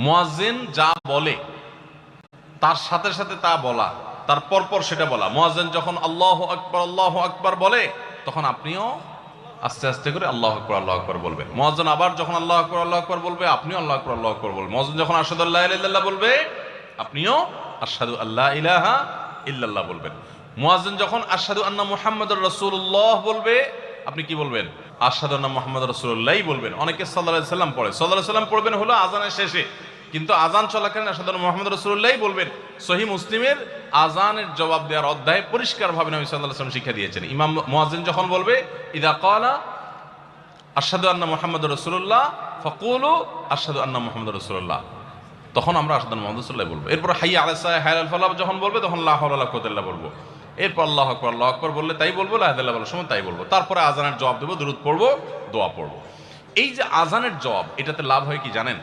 মুয়াজ্জিন যা বলে তার সাথে সাথে তা বলা, তার পরপর সেটা বলা। মুয়াজ্জিন যখন আল্লাহু আকবার বলে তখন আপনিও আস্তে আস্তে করে আল্লাহু আকবার বলবেন। মুয়াজ্জিন আবার যখন আল্লাহু আকবার বলবে আপনিও আল্লাহু আকবার বলবেন। মুয়াজ্জিন যখন আশহাদু আল্লা ইলাহা ইল্লাল্লাহ বলবে আপনিও আশহাদু আল্লা ইলাহা ইল্লাল্লাহ বলবেন। মুয়াজ্জিন যখন আশহাদু আন্না মুহাম্মাদুর রাসূলুল্লাহ বলবে আপনি কি বলবেন? আশহাদু আন্না মুহাম্মাদুর রাসূলুল্লাহই বলবেন। অনেকে সাল্লাল্লাহু আলাইহি সাল্লাম পড়ে, সাল্লাল্লাহু আলাইহি সাল্লাম পড়বেন হলো আযানের শেষে, কিন্তু আযান চলাকালীন আশহাদু আন্না মুহাম্মাদুর রাসূলুল্লাহই বলবেন। সহিহ মুসলিমের আযানের জবাব দেওয়ার অধ্যায়ে পরিষ্কারভাবে নবী সাল্লাল্লাহু আলাইহি ওয়াসাল্লাম শিক্ষা দিয়েছেন। ইমাম মুয়াজ্জিন যখন বলবে ইযা ক্বালা আশহাদু আন্না মুহাম্মাদুর রাসূলুল্লাহ ফাকুলু আশহাদু আন্না মুহাম্মাদুর রাসূলুল্লাহ, তখন আমরা আশহাদু আন্না মুহাম্মাদুর রাসূলুল্লাহ বলবো। এরপর হাইয়া আলাস সালাহ হাইয়া আল ফালাহ যখন বলবে তখন লা হাওলা ওয়ালা কুওয়াতা ইল্লা বিল্লাহ বলবো। এরপর আল্লাহু আকবার বললে তাই বলবো, লা ইলাহা ইল্লাল্লাহ বলার সময় তাই বলবো। তারপরে আযানের জবাব দেবো, দুরূদ পড়বো, দোয়া পড়বো। এই যে আযানের জবাব, এটাতে লাভ হয় কি জানেন?